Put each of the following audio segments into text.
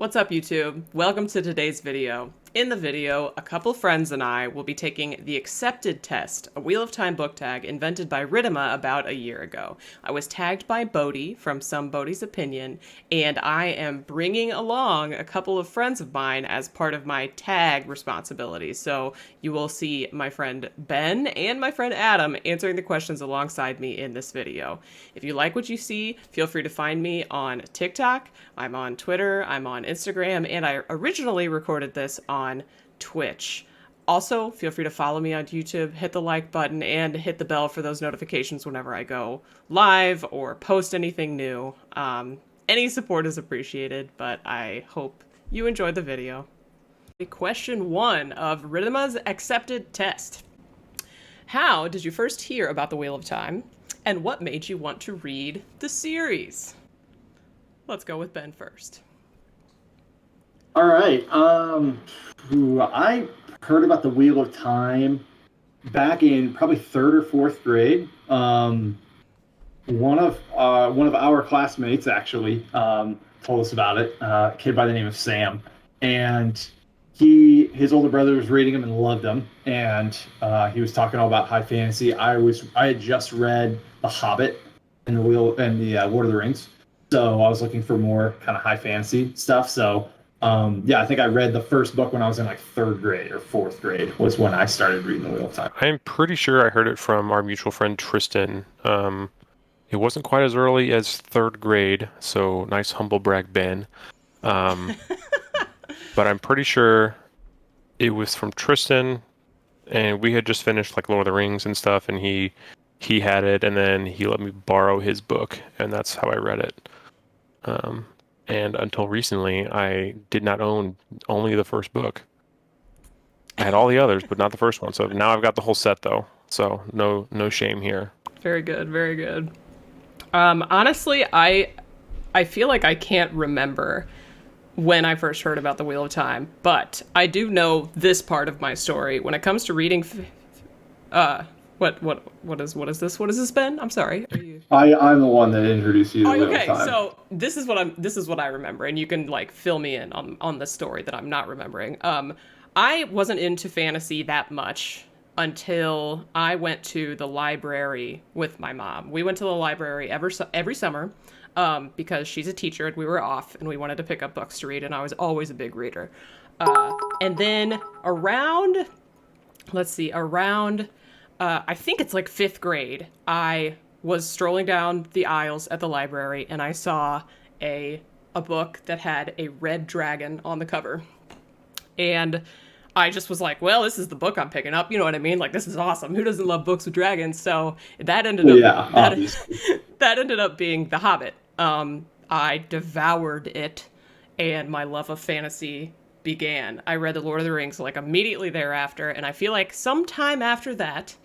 What's up, YouTube? Welcome to today's video. In the video, a couple friends and I will be taking the Accepted Test, a Wheel of Time book tag invented by Ridima about a year ago. I was tagged by Bodhi from Some Bodhi's Opinion, and I am bringing along a couple of friends of mine as part of my tag responsibilities. So you will see my friend Ben and my friend Adam answering the questions alongside me in this video. If you like what you see, feel free to find me on TikTok, I'm on Twitter, I'm on Instagram, and I originally recorded this on Twitch. Also, feel free to follow me on YouTube, hit the like button, and hit the bell for those notifications whenever I go live or post anything new. Any support is appreciated, but I hope you enjoyed the video. Question 1 of Ridima's Accepted Test. How did you first hear about the Wheel of Time, and what made you want to read the series? Let's go with Ben first. All right. I heard about the Wheel of Time back in probably third or fourth grade. One of our classmates actually told us about it. A kid by the name of Sam, and his older brother was reading them and loved them, and he was talking all about high fantasy. I had just read The Hobbit and the Lord of the Rings, so I was looking for more kind of high fantasy stuff. So. I think I read the first book when I was in like third grade or fourth grade was when I started reading The Wheel of Time. I'm pretty sure I heard it from our mutual friend Tristan. It wasn't quite as early as third grade, so nice humble brag, Ben. But I'm pretty sure it was from Tristan, and we had just finished like Lord of the Rings and stuff, and he had it, and then he let me borrow his book, and that's how I read it. And until recently, I did not own only the first book. I had all the others, but not the first one. So now I've got the whole set, though. So no shame here. Very good, very good. Honestly, I feel like I can't remember when I first heard about the Wheel of Time, but I do know this part of my story. When it comes to reading, what is this, Ben? I'm sorry. Are you... I'm the one that introduced you to the Wheel okay, of Time. so this is what I remember, and you can like fill me in on the story that I'm not remembering. I wasn't into fantasy that much until I went to the library with my mom. We went to the library every summer because she's a teacher and we were off and we wanted to pick up books to read, and I was always a big reader. And then around I think it's like 5th grade, I was strolling down the aisles at the library and I saw a book that had a red dragon on the cover. And I just was like, well, this is the book I'm picking up. You know what I mean? Like, this is awesome. Who doesn't love books with dragons? So that ended up that ended up being The Hobbit. I devoured it, and my love of fantasy began. I read The Lord of the Rings like immediately thereafter, and I feel like sometime after that,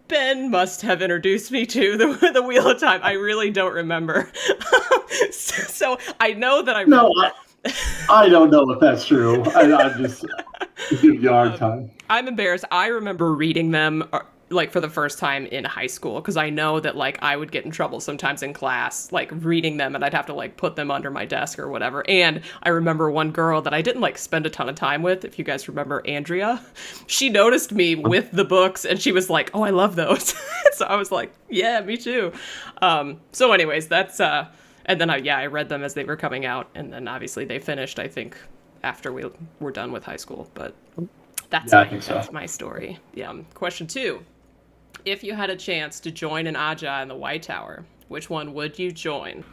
Ben must have introduced me to the Wheel of Time. I really don't remember. So I know that I don't know if that's true. I just give you a hard time. I'm embarrassed. I remember reading them like for the first time in high school, because I know that like I would get in trouble sometimes in class, like reading them, and I'd have to like put them under my desk or whatever. And I remember one girl that I didn't like spend a ton of time with, if you guys remember Andrea, she noticed me with the books and she was like, oh, I love those. So I was like, yeah, me too. So anyways, that's and then I read them as they were coming out, and then obviously they finished, I think, after we were done with high school. But that's my story. Yeah. Question 2. If you had a chance to join an Ajah in the White Tower, which one would you join?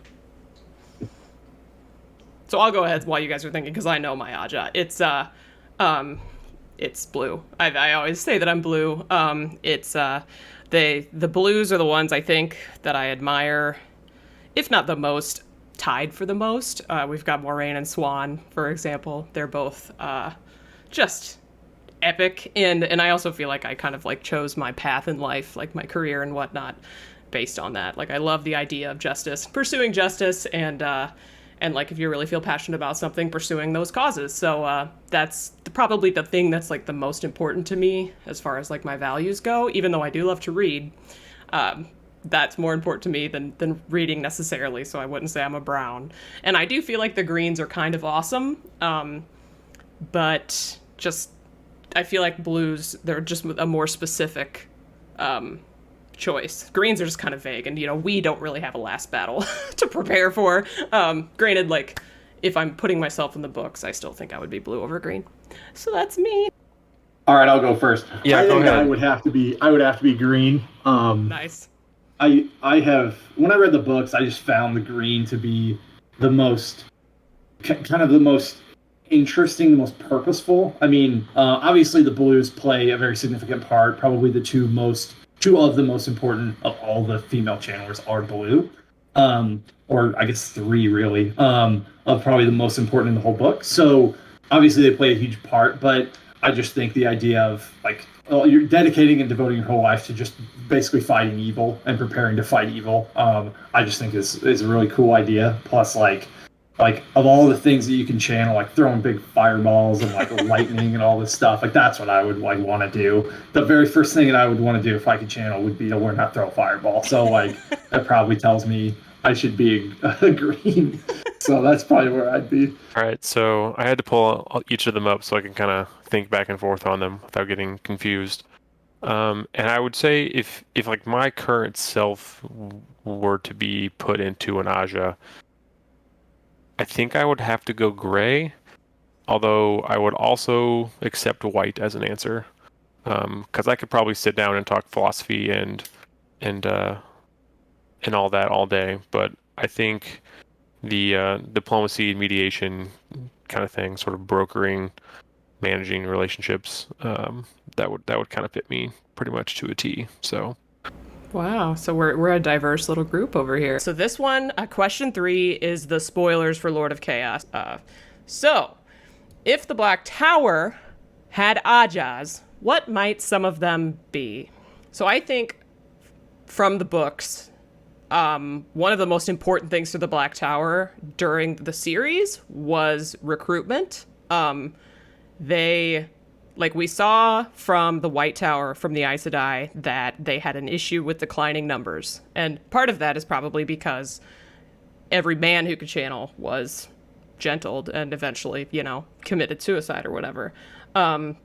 So I'll go ahead while you guys are thinking, because I know my Ajah. It's blue. I always say that I'm blue. The blues are the ones I think that I admire, if not the most, tied for the most. We've got Moraine and Swan, for example. They're both just epic, and I also feel like I kind of like chose my path in life, like my career and whatnot, based on that. Like, I love the idea of justice, pursuing justice, and like if you really feel passionate about something, pursuing those causes. So that's probably the thing that's like the most important to me as far as like my values go, even though I do love to read. that's more important to me than reading necessarily, so I wouldn't say I'm a brown. And I do feel like the greens are kind of awesome, but just I feel like blues, they're just a more specific choice. Greens are just kind of vague, and we don't really have a last battle to prepare for. Granted, like if I'm putting myself in the books, I still think I would be blue over green. So that's me. All right, I'll go first. Yeah, I go think ahead. I would have to be green. Nice. I have, when I read the books, I just found the green to be the most kind of the most interesting, the most purposeful. I mean, obviously the blues play a very significant part. Probably the two of the most important of all the female channelers are blue, or I guess three really, of probably the most important in the whole book. So obviously they play a huge part, but I just think the idea of like, well, you're dedicating and devoting your whole life to just basically fighting evil and preparing to fight evil. I just think is a really cool idea. Plus, like of all the things that you can channel, like throwing big fireballs and like lightning and all this stuff, like that's what I would like want to do. The very first thing that I would want to do if I could channel would be to learn how to throw a fireball. So like that probably tells me I should be a green. So that's probably where I'd be. All right, so I had to pull each of them up so I can kind of think back and forth on them without getting confused. And I would say if like my current self were to be put into an Aja, I think I would have to go gray, although I would also accept white as an answer, because I could probably sit down and talk philosophy and all that all day. But I think the diplomacy and mediation kind of thing, sort of brokering, managing relationships, that would kind of fit me pretty much to a T. So. Wow, so we're a diverse little group over here. So this one, question 3 is the spoilers for Lord of Chaos. So, if the Black Tower had Ajas, what might some of them be? So I think from the books, one of the most important things to the Black Tower during the series was recruitment. Like we saw from the White Tower, from the Aes Sedai, that they had an issue with declining numbers. And part of that is probably because every man who could channel was gentled and eventually, committed suicide or whatever. And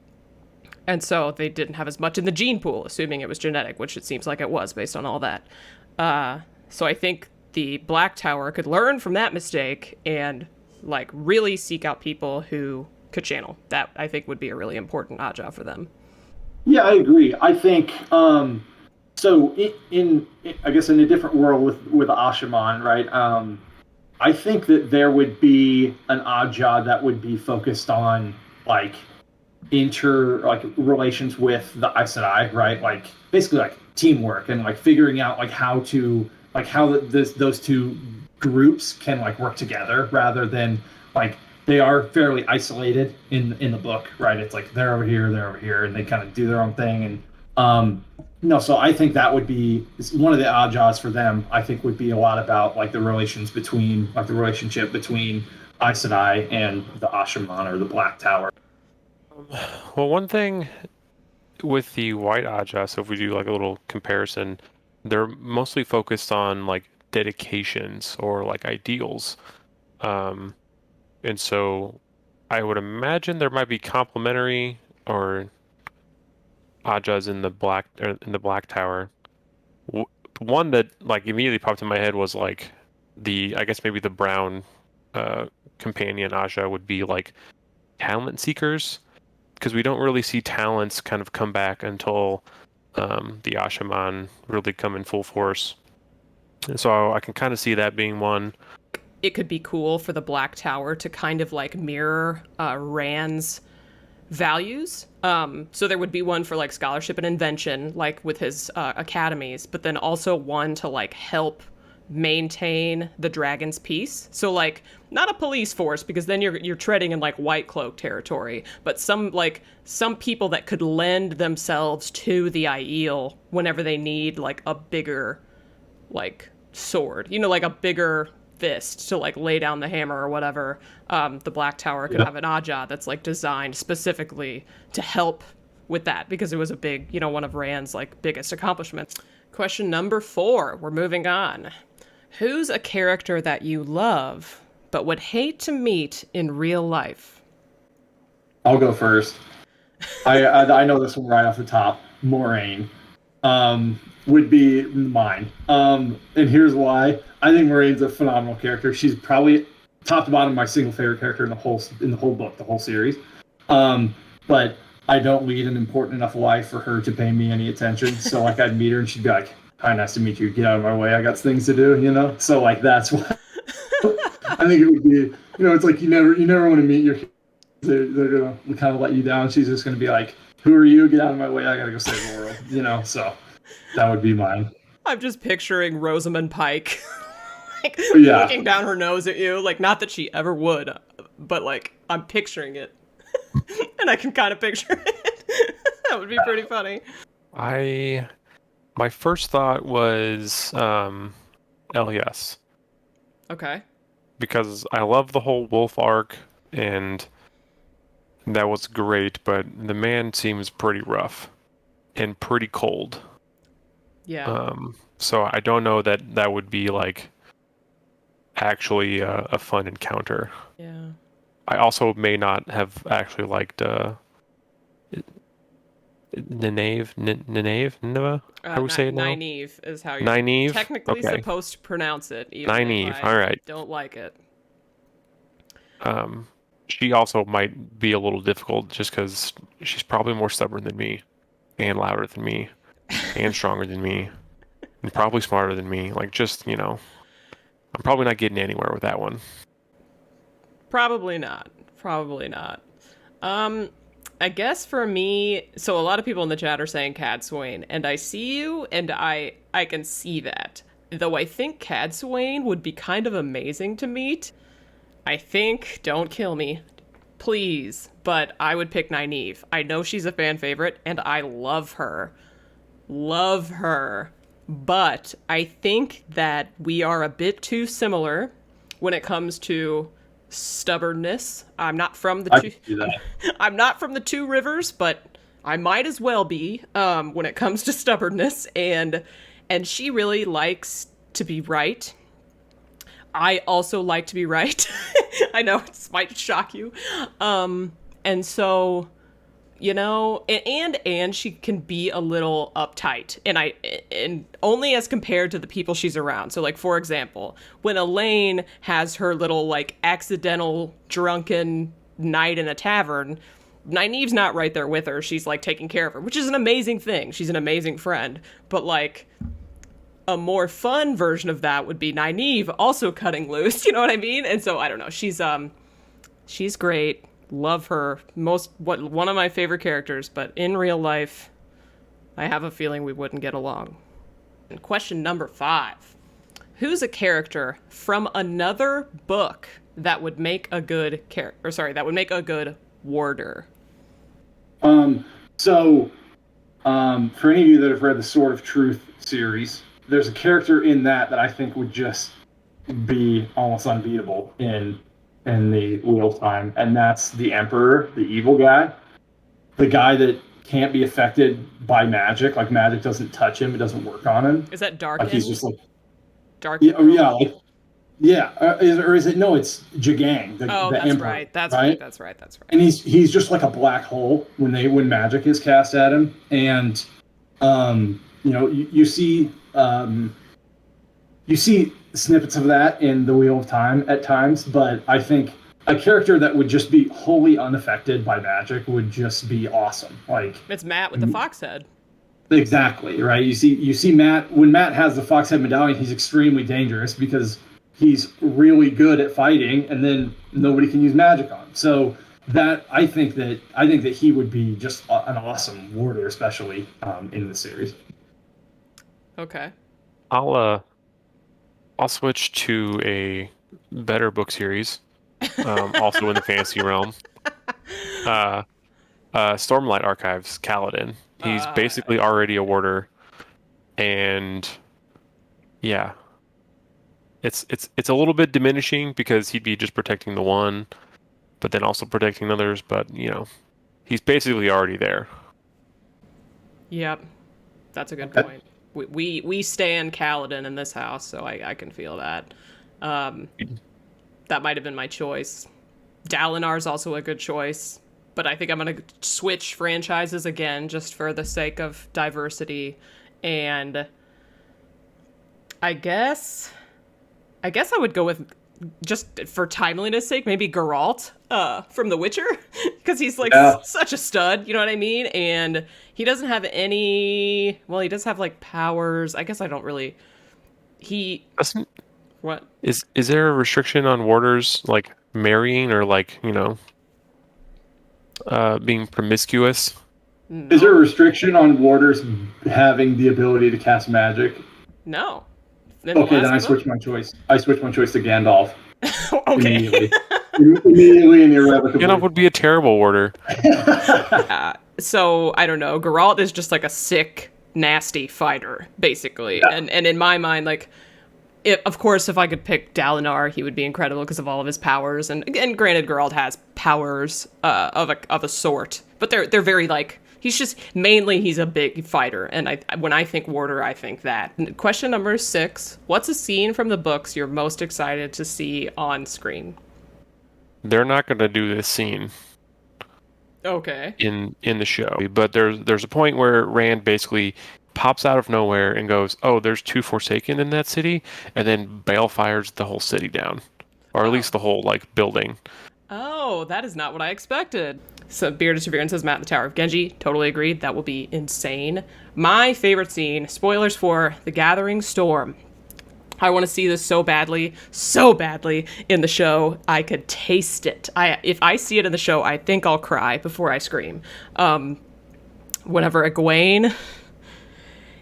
so they didn't have as much in the gene pool, assuming it was genetic, which it seems like it was based on all that. So I think the Black Tower could learn from that mistake and like really seek out people who could channel. That I think would be a really important Aja for them. Yeah, I agree. I think so. In I guess in a different world with Ashaman, right? I think that there would be an Aja that would be focused on like relations with the Aes Sedai, right? Like basically like teamwork and like figuring out like how those two groups can like work together rather than like. They are fairly isolated in the book, right? It's like they're over here, and they kind of do their own thing. And so I think that would be one of the Ajas for them. I think would be a lot about like the relationship between Aes Sedai and the Ashaman or the Black Tower. Well, one thing with the White Aja, so if we do like a little comparison, they're mostly focused on like dedications or like ideals. And so I would imagine there might be complementary or Ajas in the Black Tower. One that like immediately popped in my head was like I guess maybe the brown companion Aja would be like talent seekers, because we don't really see talents kind of come back until the Ashaman really come in full force. And so I can kind of see that being one. It could be cool for the Black Tower to kind of like mirror Rand's values. So there would be one for like scholarship and invention, like with his academies, but then also one to like help maintain the dragon's peace. So like not a police force, because then you're treading in like White Cloak territory, but some people that could lend themselves to the Aiel whenever they need like a bigger like sword, like a bigger fist to like lay down the hammer or whatever. The Black Tower could have an Aja that's like designed specifically to help with that, because it was a big, one of Rand's like biggest accomplishments. Question number 4. We're moving on. Who's a character that you love but would hate to meet in real life? I'll go first. I know this one right off the top. Moraine would be mine. And here's why. I think Moraine's a phenomenal character. She's probably top to bottom my single favorite character in the whole book, the whole series. But I don't lead an important enough life for her to pay me any attention. So like I'd meet her and she'd be like, "Hi, nice to meet you. Get out of my way. I got things to do." So like that's why I think it would be. It's like you never want to meet your kids. They're gonna kind of let you down. She's just gonna be like, "Who are you? Get out of my way. I gotta go save the world." So that would be mine. I'm just picturing Rosamund Pike, like Yeah. looking down her nose at you. Like, not that she ever would, but like I'm picturing it, and I can kind of picture it. That would be pretty funny. My first thought was LES, Okay. because I love the whole wolf arc, and that was great, but the man seems pretty rough and pretty cold. Yeah. So I don't know that would be like actually a fun encounter. Yeah. I also may not have actually liked Nineveh? How do we say it now? Nynaeve is how you're Nynaeve? technically Okay. supposed to pronounce it. Even Nynaeve, if I all right. don't like it. She also might be a little difficult just because she's probably more stubborn than me, and louder than me, and stronger than me, and probably smarter than me. Like, just, I'm probably not getting anywhere with that one. Probably not. Probably not. I guess for me, so a lot of people in the chat are saying Cadsuane, and I see you, and I can see that. Though I think Cadsuane would be kind of amazing to meet. I think, don't kill me, please, but I would pick Nynaeve. I know she's a fan favorite, and I love her. Love her. But I think that we are a bit too similar when it comes to stubbornness. I'm not from the I two. can do that. I'm not from the Two Rivers, but I might as well be when it comes to stubbornness. And she really likes to be right. I also like to be right. I know it might shock you. And so, and she can be a little uptight, and only as compared to the people she's around. So like, for example, when Elaine has her little like accidental drunken night in a tavern, Nynaeve's not right there with her. She's like taking care of her, which is an amazing thing. She's an amazing friend. But like, a more fun version of that would be Nynaeve also cutting loose. You know what I mean? And so I don't know. She's great. Love her. One of my favorite characters, but in real life, I have a feeling we wouldn't get along. And question number 5. Who's a character from another book that would make a good that would make a good warder? For any of you that have read the Sword of Truth series, there's a character in that I think would just be almost unbeatable in the Wheel of Time, and that's the Emperor, the evil guy, the guy that can't be affected by magic. Like magic doesn't touch him; it doesn't work on him. Is that Darkin? Like he's just like Dark. Yeah. Is it? No, it's Jagang. The that's Emperor, right. That's right. And he's just like a black hole when magic is cast at him, and you see snippets of that in the Wheel of Time at times, but I think a character that would just be wholly unaffected by magic would just be awesome. Like, it's Matt with the fox head. Exactly, right? You see Matt, when Matt has the fox head medallion, he's extremely dangerous because he's really good at fighting, and then nobody can use magic on him. So that I think that he would be just an awesome warder, especially in the series. Okay. I'll switch to a better book series, also in the fantasy realm. Stormlight Archives, Kaladin. He's basically already a warder, and yeah, it's a little bit diminishing because he'd be just protecting the one, but then also protecting others. But he's basically already there. Yep, that's a good point. We stand Kaladin in this house, so I can feel that. That might have been my choice. Dalinar's also a good choice, but I think I'm gonna switch franchises again just for the sake of diversity, and I guess I would go with, just for timeliness sake, maybe Geralt from The Witcher, because he's like such a stud, you know what I mean? And he doesn't have any, well, he does have like powers. I guess I don't really, he Doesn't what? is there a restriction on warders like marrying or like, you know, being promiscuous? Is there a restriction on warders having the ability to cast magic? No. Okay, then I switch my choice. I switch my choice to Gandalf. Okay. Immediately and irrevocably. Gandalf would be a terrible warder. So I don't know. Geralt is just like a sick, nasty fighter, basically. Yeah. And in my mind, like, of course, if I could pick Dalinar, he would be incredible because of all of his powers. And granted, Geralt has powers of a sort, but they're very like, he's a big fighter. And when I think warder, I think that. Question number 6: what's a scene from the books you're most excited to see on screen? They're not going to do this scene. Okay. In the show, but there's a point where Rand basically pops out of nowhere and goes, "Oh, there's 2 Forsaken in that city," and then balefires the whole city down, or at least the whole like building. Oh, that is not what I expected. So Bearded Severin says Matt in the Tower of Genji. Totally agreed. That will be insane. My favorite scene, spoilers for The Gathering Storm. I want to see this so badly in the show. I could taste it. If I see it in the show, I think I'll cry before I scream. Whenever Egwene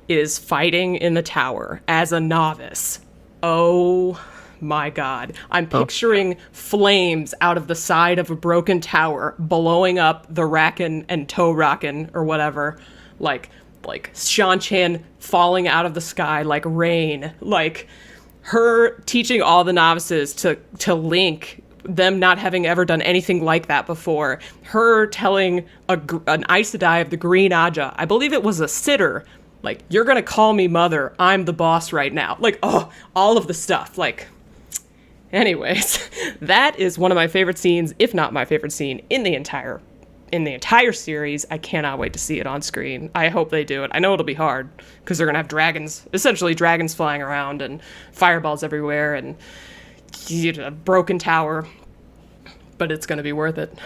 is fighting in the tower as a novice, oh my god. I'm picturing flames out of the side of a broken tower blowing up the Rakken and Towrakken or whatever, like Shanchan falling out of the sky like rain, like her teaching all the novices to link, them not having ever done anything like that before, her telling an Aes Sedai of the Green Aja, I believe it was a sitter, like, you're gonna call me mother, I'm the boss right now, like, oh, all of the stuff, like, anyways, that is one of my favorite scenes, if not my favorite scene in the entire series. I cannot wait to see it on screen. I hope they do it. I know it'll be hard because they're gonna have essentially dragons flying around and fireballs everywhere and a broken tower, but it's gonna be worth it.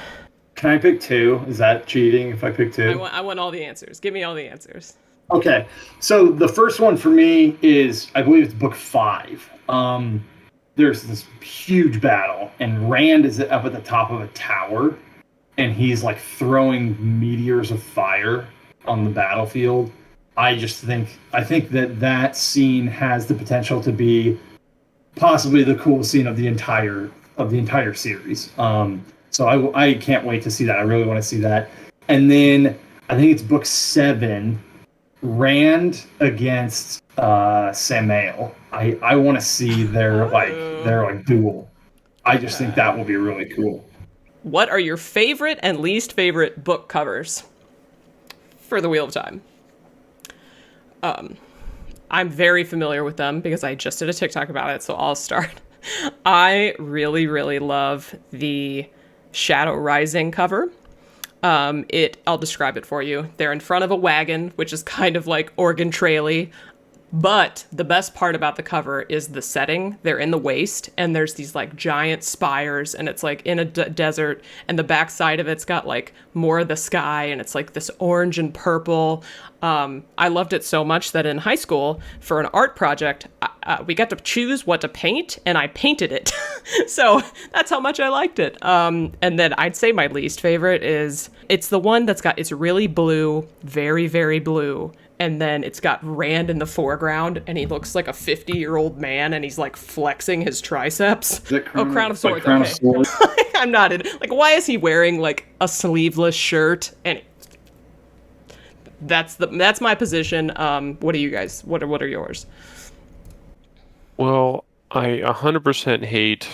Can I pick 2? Is that cheating if I pick 2? I want all the answers. Give me all the answers. Okay, so the first one for me is, I believe it's book 5. There's this huge battle, and Rand is up at the top of a tower, and he's like throwing meteors of fire on the battlefield. I think that scene has the potential to be possibly the coolest scene of the entire series. So I can't wait to see that. I really want to see that. And then I think it's book 7, Rand against Samael. I want to see their duel. I just think that will be really cool. What are your favorite and least favorite book covers for The Wheel of Time? I'm very familiar with them because I just did a TikTok about it, so I'll start. I really, really love the Shadow Rising cover. I'll describe it for you. They're in front of a wagon, which is kind of like Oregon Trail-y. But the best part about the cover is the setting. They're in the waste, and there's these like giant spires, and it's like in a desert, and the backside of it's got like more of the sky, and it's like this orange and purple. I loved it so much that in high school, for an art project, we got to choose what to paint, and I painted it. So that's how much I liked it. And then I'd say my least favorite it's the one it's really blue, very, very blue. And then it's got Rand in the foreground, and he looks like a 50-year-old man, and he's like flexing his triceps. Crown of Swords. Crown of Swords. I'm not in. Like, why is he wearing like a sleeveless shirt? And that's my position. What are you guys? What are yours? Well, I 100% hate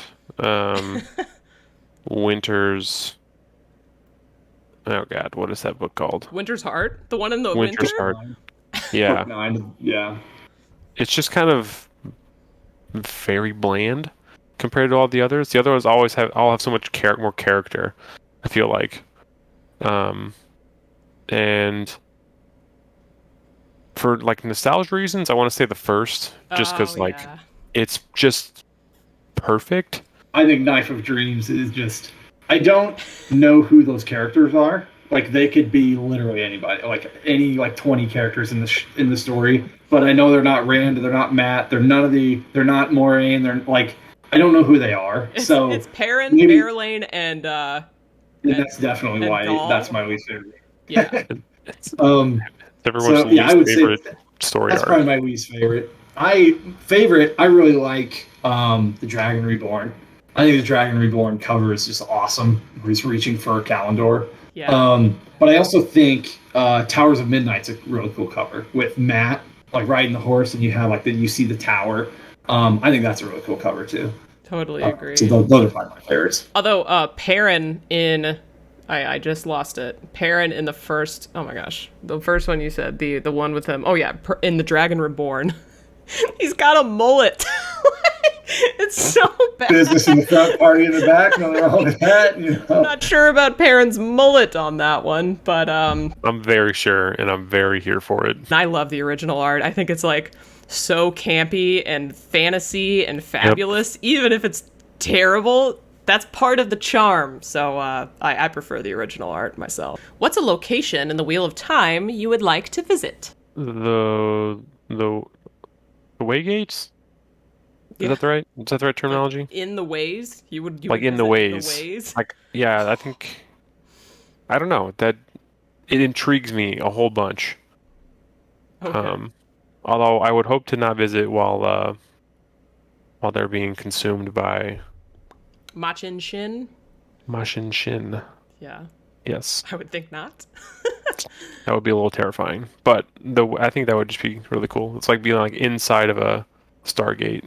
Winter's. Oh God, what is that book called? Winter's Heart, the one in the Winter's winter. Heart. Yeah, Book 9, yeah. it's just kind of very bland compared to all the others. The other ones all have so much more character, I feel like. Um, and for like nostalgia reasons, I want to say the first, just Oh because like yeah. it's just perfect. I think Knife of Dreams is just. I don't know who those characters are. Like they could be literally anybody, like any like 20 characters in the story. But I know they're not Rand, they're not Matt, they're not Moraine. They're like I don't know who they are. So It's Perrin, maybe Fairlane, and and and that's definitely and why that's Gaul. my least favorite. Yeah. It's um, everyone's so yeah, I least would say favorite story that's arc. probably my least favorite. I really like the Dragon Reborn. I think the Dragon Reborn cover is just awesome. Where he's reaching for Kalendor. Yeah. But I also think Towers of Midnight's a really cool cover with Matt like riding the horse, and you have like you see the tower. I think that's a really cool cover too. Totally agree. So those are probably my favorites. Although Perrin in I just lost it. Perrin in the first, oh my gosh, the first one you said, the one with him. Oh yeah, in the Dragon Reborn, he's got a mullet. It's so bad. Business in the front, party in the back. Nothing wrong with that. You know? Not sure about Perrin's mullet on that one, but I'm very sure, and I'm very here for it. I love the original art. I think it's like so campy and fantasy and fabulous, even if it's terrible. That's part of the charm. So I prefer the original art myself. What's a location in the Wheel of Time you would like to visit? The Waygates? Is Yeah. that the right terminology? In the ways you would Like in the ways. Like yeah, I think I don't know that it intrigues me a whole bunch. Okay. Although I would hope to not visit while they're being consumed by Machin Shin. Mashin Shin. Yeah, Yes, I would think not. that would be a little terrifying. But I think that would just be really cool. It's like being like inside of a Stargate.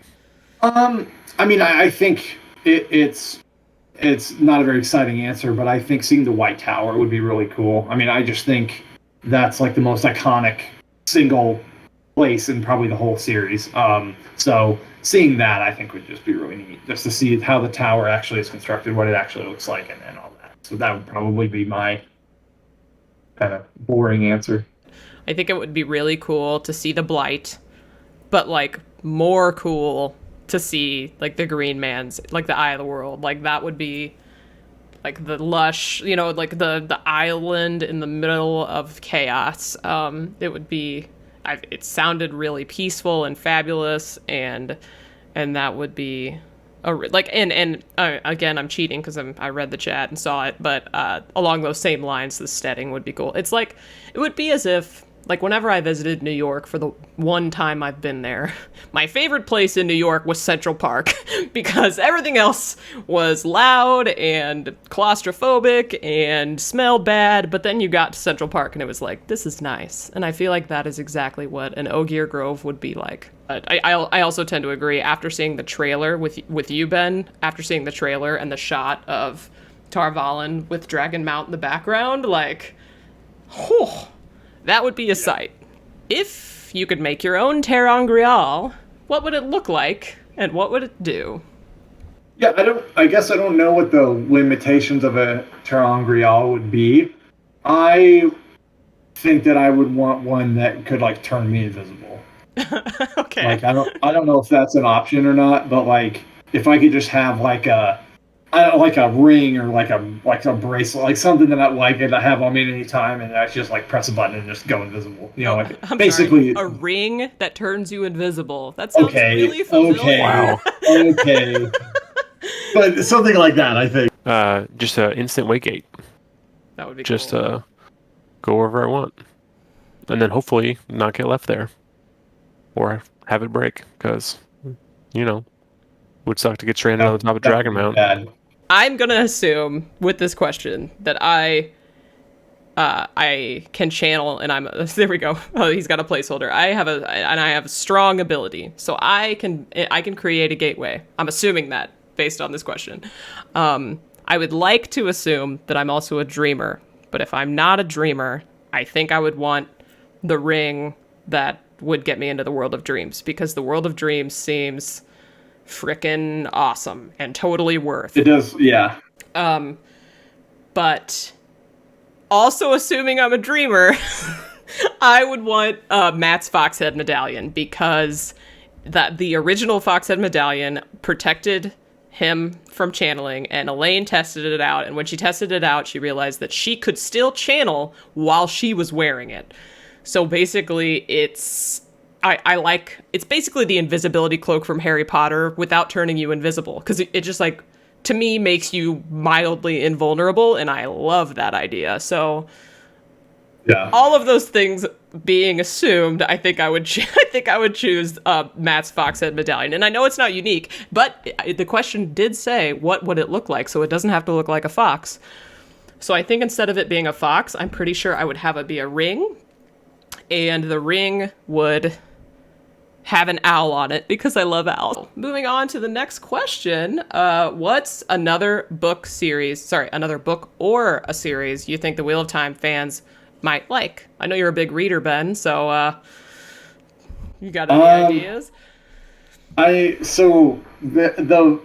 I mean, I think it's not a very exciting answer, but I think seeing the White Tower would be really cool. I mean, I just think that's like the most iconic single place in probably the whole series. So seeing that, I think would just be really neat, just to see how the tower actually is constructed, what it actually looks like, and all that. So that would probably be my kind of boring answer. I think it would be really cool to see the Blight, but like more cool to see like the Green Man's, like the Eye of the World. Like that would be like the lush, like the island in the middle of chaos. It would be. It sounded really peaceful and fabulous, and that would be again, I'm cheating because I read the chat and saw it, but along those same lines, the setting would be cool. It's like it would be as if like whenever I visited New York for the one time I've been there, my favorite place in New York was Central Park because everything else was loud and claustrophobic and smelled bad. But then you got to Central Park and it was like, this is nice. And I feel like that is exactly what an Ogier Grove would be like. I also tend to agree after seeing the trailer with you, Ben, after seeing the trailer and the shot of Tar Valon with Dragon Mount in the background, like, whew. That would be a sight. If you could make your own ter'angreal, what would it look like and what would it do? Yeah, I guess I don't know what the limitations of a ter'angreal would be. I think that I would want one that could like turn me invisible. Okay. Like I don't know if that's an option or not, but like if I could just have like like a ring or like a bracelet, like something that I could have on me at any time, and I just like press a button and just go invisible. Like I'm basically sorry, a ring that turns you invisible. That sounds okay, really familiar. okay, Wow. okay, but something like that, I think. Just an instant Waygate. That would be Just cool. go wherever I want, and then hopefully not get left there, or have it break because would suck to get stranded on the top of Dragon Mount. Bad. I'm gonna assume with this question that I can channel, and there we go. Oh, he's got a placeholder. I have a strong ability, so I can create a gateway. I'm assuming that based on this question. I would like to assume that I'm also a dreamer, but if I'm not a dreamer, I think I would want the ring that would get me into the World of Dreams, because the World of Dreams seems frickin' awesome and totally worth. It does, yeah. But also assuming I'm a dreamer, I would want Matt's Foxhead medallion, because the original Foxhead medallion protected him from channeling, and Elaine tested it out, and when she tested it out, she realized that she could still channel while she was wearing it. So basically, it's basically the invisibility cloak from Harry Potter without turning you invisible, because it just, like, to me, makes you mildly invulnerable, and I love that idea. So Yeah. all of those things being assumed, I think I would choose Matt's Foxhead medallion. And I know it's not unique, but the question did say, what would it look like? So it doesn't have to look like a fox. So I think instead of it being a fox, I'm pretty sure I would have it be a ring, and the ring would have an owl on it, because I love owls. Moving on to the next question, what's another book or a series you think the Wheel of Time fans might like? I know you're a big reader, Ben, so you got any ideas? So the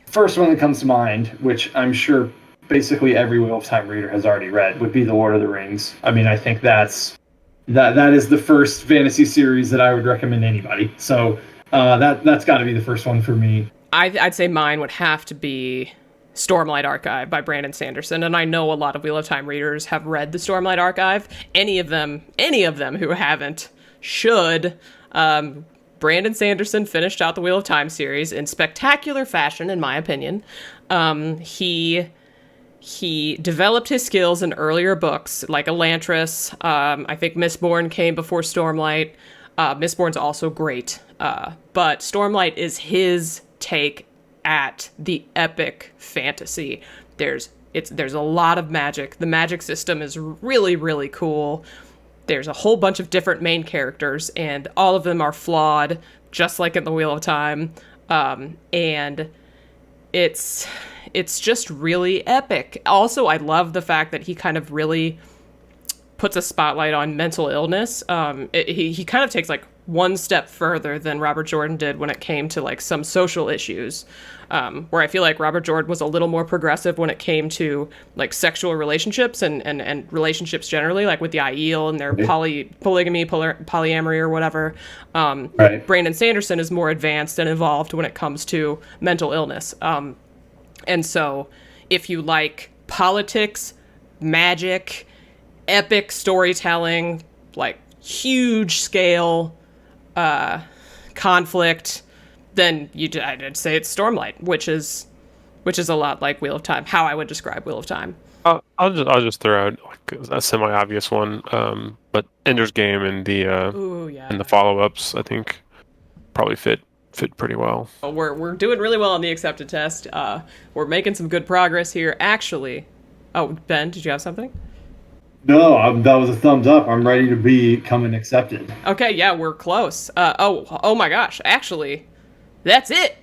first one that comes to mind, which I'm sure basically every Wheel of Time reader has already read, would be The Lord of the Rings. I mean, I think that is the first fantasy series that I would recommend anybody. So that's got to be the first one for me. I'd say mine would have to be Stormlight Archive by Brandon Sanderson, and I know a lot of Wheel of Time readers have read the Stormlight Archive. Any of them who haven't should. Brandon Sanderson finished out the Wheel of Time series in spectacular fashion, in my opinion. He developed his skills in earlier books, like Elantris. I think Mistborn came before Stormlight. Mistborn's also great, but Stormlight is his take at the epic fantasy. There's a lot of magic. The magic system is really, really cool. There's a whole bunch of different main characters, and all of them are flawed, just like in the Wheel of Time. And it's just really epic. Also, I love the fact that he kind of really puts a spotlight on mental illness. He kind of takes like one step further than Robert Jordan did when it came to like some social issues, where I feel like Robert Jordan was a little more progressive when it came to like sexual relationships and relationships generally, like with the Aiel and their polygamy, polyamory or whatever. Right. Brandon Sanderson is more advanced and evolved when it comes to mental illness. And so if you like politics, magic, epic storytelling, like huge scale conflict, then I'd say it's Stormlight, which is a lot like Wheel of Time, how I would describe Wheel of Time. I'll just throw out like a semi-obvious one, but Ender's Game and the follow-ups, I think, probably fit pretty well. We're doing really well on the accepted test. We're making some good progress here. Actually, Ben, did you have something? No, that was a thumbs up. I'm ready to become an accepted. Okay, yeah, we're close. Oh my gosh, actually, that's it.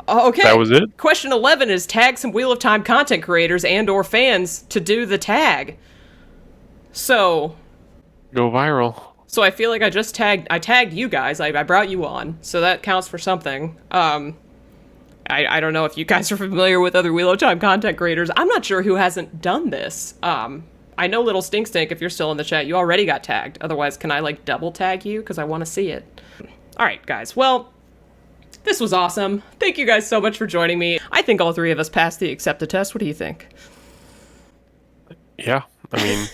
Okay. That was it? Question 11 is tag some Wheel of Time content creators and or fans to do the tag. So go viral. So I feel like I tagged you guys. I brought you on, so that counts for something. I don't know if you guys are familiar with other Wheel of Time content creators. I'm not sure who hasn't done this. I know Little Stink Stink, if you're still in the chat, you already got tagged. Otherwise, can I like double tag you? Because I want to see it. All right, guys. Well, this was awesome. Thank you guys so much for joining me. I think all three of us passed the accepted test. What do you think? Yeah, I mean...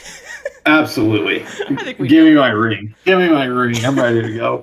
Absolutely. I think Give me my ring. I'm ready to go.